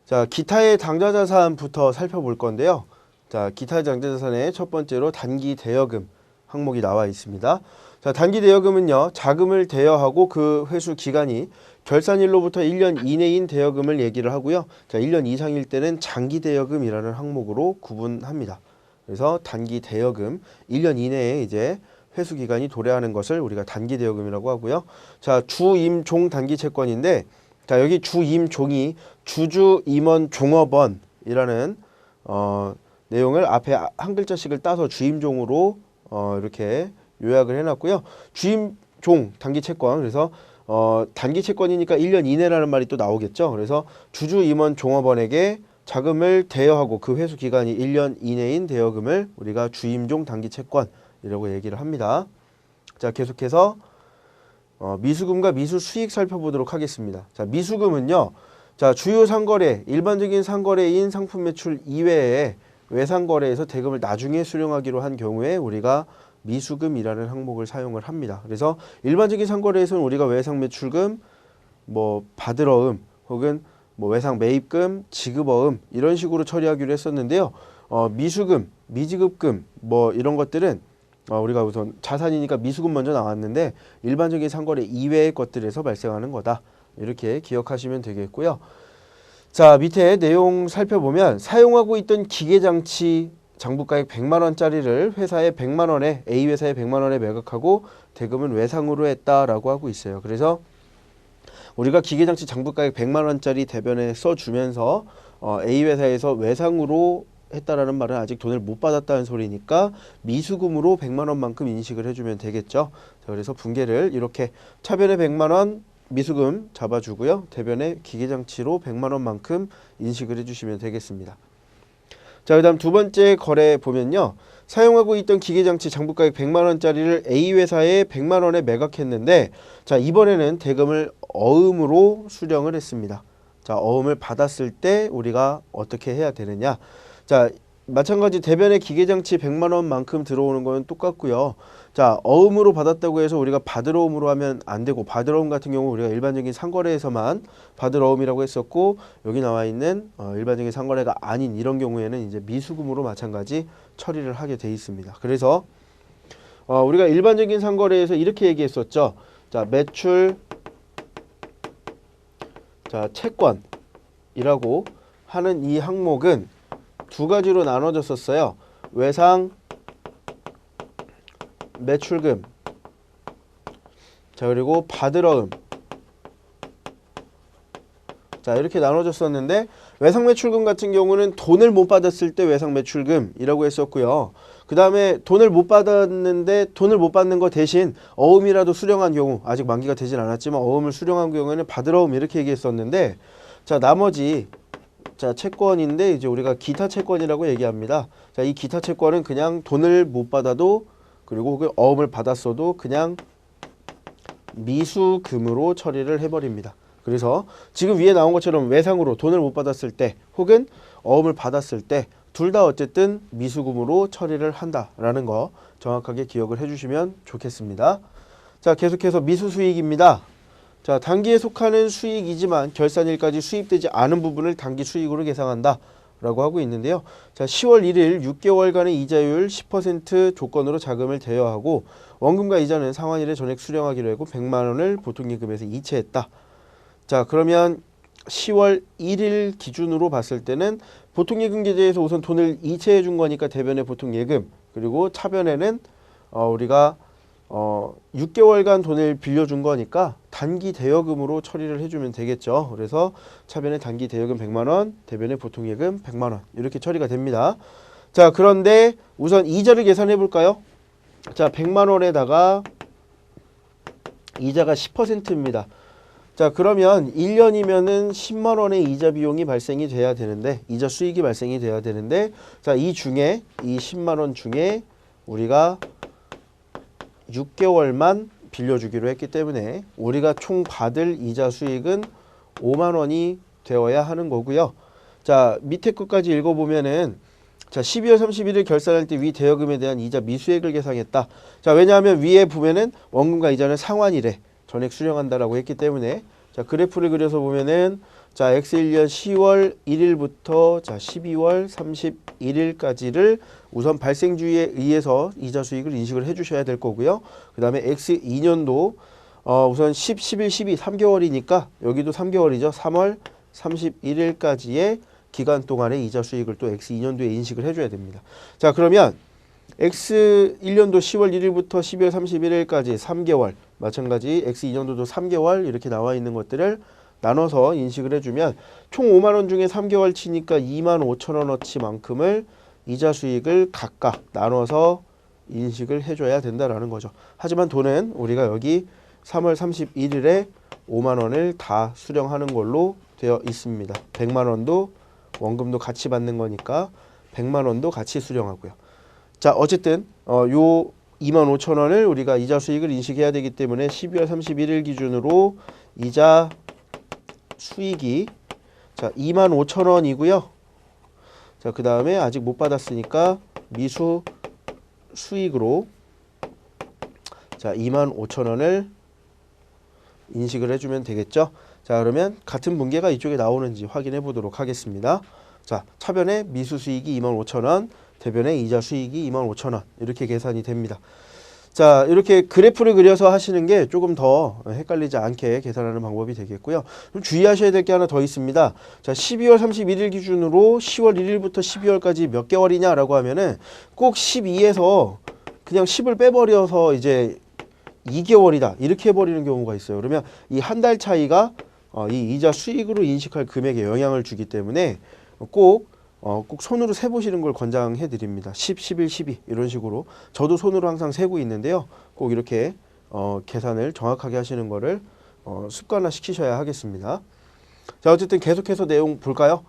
자, 기타의 당좌자산부터 살펴볼 건데요. 자, 기타의 당좌자산의 첫 번째로 단기 대여금 항목이 나와 있습니다. 자, 단기 대여금은요, 자금을 대여하고 그 회수 기간이 결산일로부터 1년 이내인 대여금을 얘기를 하고요. 자, 1년 이상일 때는 장기 대여금이라는 항목으로 구분합니다. 그래서 단기 대여금, 1년 이내에 이제 회수 기간이 도래하는 것을 우리가 단기 대여금이라고 하고요. 자, 주임종 단기 채권인데, 자, 여기 주임종이 주주 임원 종업원이라는 내용을 앞에 한 글자씩을 따서 주임종으로 이렇게 요약을 해놨고요. 주임종 단기 채권, 그래서 단기 채권이니까 1년 이내라는 말이 또 나오겠죠. 그래서 주주 임원 종업원에게 자금을 대여하고 그 회수 기간이 1년 이내인 대여금을 우리가 주임종 단기 채권이라고 얘기를 합니다. 자, 계속해서 미수금과 미수수익 살펴보도록 하겠습니다. 자, 미수금은요, 자, 주요 상거래, 일반적인 상거래인 상품 매출 이외에 외상거래에서 대금을 나중에 수령하기로 한 경우에 우리가 미수금이라는 항목을 사용을 합니다. 그래서 일반적인 상거래에서는 우리가 외상 매출금, 뭐 받으러음 혹은 뭐 외상 매입금, 지급어음 이런 식으로 처리하기로 했었는데요. 미수금, 미지급금 뭐 이런 것들은 우리가 우선 자산이니까 미수금 먼저 나왔는데 일반적인 상거래 이외의 것들에서 발생하는 거다. 이렇게 기억하시면 되겠고요. 자, 밑에 내용 살펴보면 사용하고 있던 기계장치 장부가액 100만 원짜리를 회사에 100만 원에 A 회사에 100만 원에 매각하고 대금은 외상으로 했다라고 하고 있어요. 그래서 우리가 기계장치 장부가액 100만 원짜리 대변에 써주면서 A 회사에서 외상으로 했다라는 말은 아직 돈을 못 받았다는 소리니까 미수금으로 100만 원만큼 인식을 해주면 되겠죠. 자, 그래서 분계를 이렇게 차변에 100만 원 미수금 잡아주고요. 대변에 기계장치로 100만 원만큼 인식을 해주시면 되겠습니다. 자, 그 다음 두 번째 거래 보면요. 사용하고 있던 기계장치 장부가액 100만 원짜리를 A 회사에 100만 원에 매각했는데, 자, 이번에는 대금을 어음으로 수령을 했습니다. 자, 어음을 받았을 때 우리가 어떻게 해야 되느냐. 자, 마찬가지 대변에 기계장치 100만 원만큼 들어오는 건 똑같고요. 자, 어음으로 받았다고 해서 우리가 받으러음으로 하면 안 되고, 받으러음 같은 경우 우리가 일반적인 상거래에서만 받으러음이라고 했었고, 여기 나와 있는 일반적인 상거래가 아닌 이런 경우에는 이제 미수금으로 마찬가지 처리를 하게 돼 있습니다. 그래서 우리가 일반적인 상거래에서 이렇게 얘기했었죠. 자, 매출, 자, 채권이라고 하는 이 항목은 두 가지로 나눠졌었어요. 외상 매출금, 자, 그리고 받으러음. 자, 이렇게 나눠졌었는데 외상 매출금 같은 경우는 돈을 못 받았을 때 외상 매출금이라고 했었고요. 그 다음에 돈을 못 받았는데 돈을 못 받는 거 대신 어음이라도 수령한 경우, 아직 만기가 되진 않았지만 어음을 수령한 경우에는 받으러음 이렇게 얘기했었는데, 자, 나머지 자, 채권인데 이제 우리가 기타 채권이라고 얘기합니다. 자, 이 기타 채권은 그냥 돈을 못 받아도, 그리고 혹은 어음을 받았어도 그냥 미수금으로 처리를 해버립니다. 그래서 지금 위에 나온 것처럼 외상으로 돈을 못 받았을 때 혹은 어음을 받았을 때 둘 다 어쨌든 미수금으로 처리를 한다라는 거 정확하게 기억을 해주시면 좋겠습니다. 자, 계속해서 미수수익입니다. 자, 단기에 속하는 수익이지만 결산일까지 수입되지 않은 부분을 단기 수익으로 계상한다 라고 하고 있는데요. 자, 10월 1일 6개월간의 이자율 10% 조건으로 자금을 대여하고 원금과 이자는 상환일에 전액 수령하기로 하고 100만 원을 보통예금에서 이체했다. 자, 그러면 10월 1일 기준으로 봤을 때는 보통예금 계좌에서 우선 돈을 이체해 준 거니까 대변에 보통예금, 그리고 차변에는 우리가 6개월간 돈을 빌려준 거니까 단기 대여금으로 처리를 해주면 되겠죠. 그래서 차변에 단기 대여금 100만 원, 대변에 보통예금 100만 원 이렇게 처리가 됩니다. 자, 그런데 우선 이자를 계산해 볼까요? 자, 100만 원에다가 이자가 10%입니다. 자, 그러면 1년이면은 10만 원의 이자 비용이 발생이 돼야 되는데, 이자 수익이 발생이 돼야 되는데, 자, 이 중에 이 10만 원 중에 우리가 6개월만 빌려주기로 했기 때문에 우리가 총 받을 이자 수익은 5만 원이 되어야 하는 거고요. 자, 밑에 끝까지 읽어보면은, 자, 12월 31일 결산할 때 위 대여금에 대한 이자 미수액을 계상했다. 자, 왜냐하면 위에 보면은 원금과 이자는 상환일에 전액 수령한다라고 했기 때문에, 자, 그래프를 그려서 보면은, 자, X1년 10월 1일부터 자, 12월 31일까지를 우선 발생주의에 의해서 이자 수익을 인식을 해 주셔야 될 거고요. 그 다음에 X2년도 우선 10, 11, 12, 3개월이니까 여기도 3개월이죠. 3월 31일까지의 기간 동안의 이자 수익을 또 X2년도에 인식을 해줘야 됩니다. 자, 그러면 X1년도 10월 1일부터 12월 31일까지 3개월, 마찬가지 X2년도도 3개월 이렇게 나와 있는 것들을 나눠서 인식을 해주면 총 5만 원 중에 3개월 치니까 2만 5천 원어치만큼을 이자 수익을 각각 나눠서 인식을 해줘야 된다라는 거죠. 하지만 돈은 우리가 여기 3월 31일에 5만 원을 다 수령하는 걸로 되어 있습니다. 100만 원도 원금도 같이 받는 거니까 100만 원도 같이 수령하고요. 자, 어쨌든 요 2만 5천 원을 우리가 이자 수익을 인식해야 되기 때문에 12월 31일 기준으로 이자 수익이 자 2만 5천 원이고요. 자, 그 다음에 아직 못 받았으니까 미수 수익으로 자 2만 5천 원을 인식을 해주면 되겠죠. 자, 그러면 같은 분계가 이쪽에 나오는지 확인해 보도록 하겠습니다. 자, 차변에 미수 수익이 2만 5천 원, 대변에 이자 수익이 2만 5천 원 이렇게 계산이 됩니다. 자, 이렇게 그래프를 그려서 하시는 게 조금 더 헷갈리지 않게 계산하는 방법이 되겠고요. 좀 주의하셔야 될 게 하나 더 있습니다. 자, 12월 31일 기준으로 10월 1일부터 12월까지 몇 개월이냐라고 하면은 꼭 12에서 그냥 10을 빼버려서 이제 2개월이다 이렇게 해버리는 경우가 있어요. 그러면 이 한 달 차이가 이 이자 수익으로 인식할 금액에 영향을 주기 때문에 꼭 손으로 세보시는 걸 권장해 드립니다. 10, 11, 12 이런 식으로 저도 손으로 항상 세고 있는데요. 꼭 이렇게 계산을 정확하게 하시는 거를 습관화 시키셔야 하겠습니다. 자, 어쨌든 계속해서 내용 볼까요?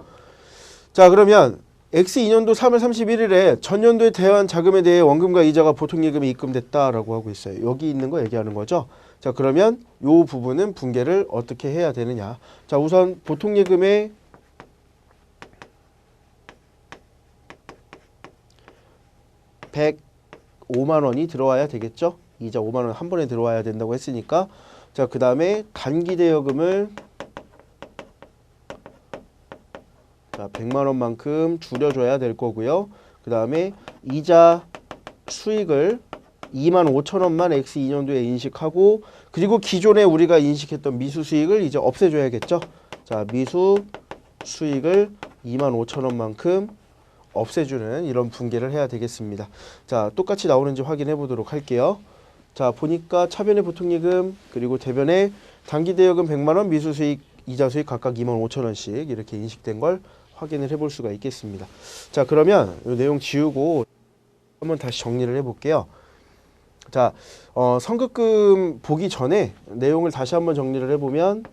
자, 그러면 X2년도 3월 31일에 전년도에 대환 자금에 대해 원금과 이자가 보통예금에 입금됐다라고 하고 있어요. 여기 있는 거 얘기하는 거죠. 자, 그러면 이 부분은 분계를 어떻게 해야 되느냐. 자, 우선 보통예금에 105만 원이 들어와야 되겠죠. 이자 5만 원 한 번에 들어와야 된다고 했으니까 자, 그 다음에 단기대여금을 자 100만 원만큼 줄여줘야 될 거고요. 그 다음에 이자 수익을 2만 5천 원만 X2년도에 인식하고 그리고 기존에 우리가 인식했던 미수 수익을 이제 없애줘야겠죠. 자, 미수 수익을 2만 5천 원만큼 없애주는 이런 분계를 해야 되겠습니다. 자, 똑같이 나오는지 확인해 보도록 할게요. 자, 보니까 차변의 보통예금 그리고 대변의 단기대여금 100만 원, 미수수익, 이자수익 각각 2만 5천 원씩 이렇게 인식된 걸 확인을 해볼 수가 있겠습니다. 자, 그러면 이 내용 지우고 한번 다시 정리를 해볼게요. 자, 선급금 보기 전에 내용을 다시 한번 정리를 해보면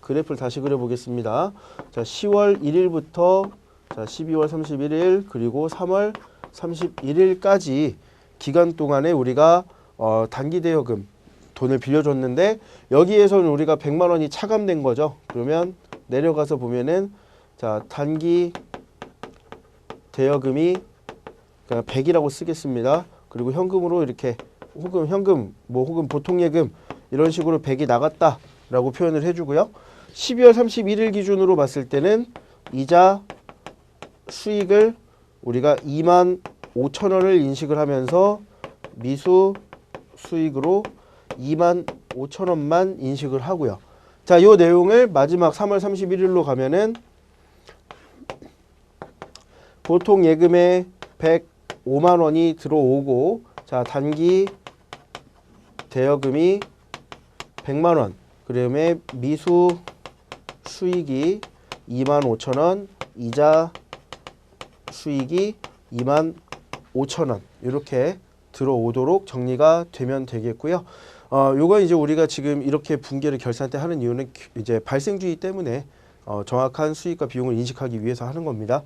그래프를 다시 그려보겠습니다. 자, 10월 1일부터 자, 12월 31일 그리고 3월 31일까지 기간 동안에 우리가 단기대여금 돈을 빌려줬는데 여기에서는 우리가 100만 원이 차감된 거죠. 그러면 내려가서 보면은 자, 단기 대여금이 그냥 100이라고 쓰겠습니다. 그리고 현금으로 이렇게 혹은 현금 혹은 보통예금 이런 식으로 100이 나갔다라고 표현을 해주고요. 12월 31일 기준으로 봤을 때는 이자 수익을 우리가 2만 5천 원을 인식을 하면서 미수 수익으로 2만 5천 원만 인식을 하고요. 자, 이 내용을 마지막 3월 31일로 가면은 보통 예금에 105만 원이 들어오고 자, 단기 대여금이 100만 원 그다음에 미수 수익이 2만 5천 원 이자 수익이 2만 5천 원 이렇게 들어오도록 정리가 되면 되겠고요. 요건 이제 우리가 지금 이렇게 분계를 결산 때 하는 이유는 이제 발생주의 때문에 정확한 수익과 비용을 인식하기 위해서 하는 겁니다.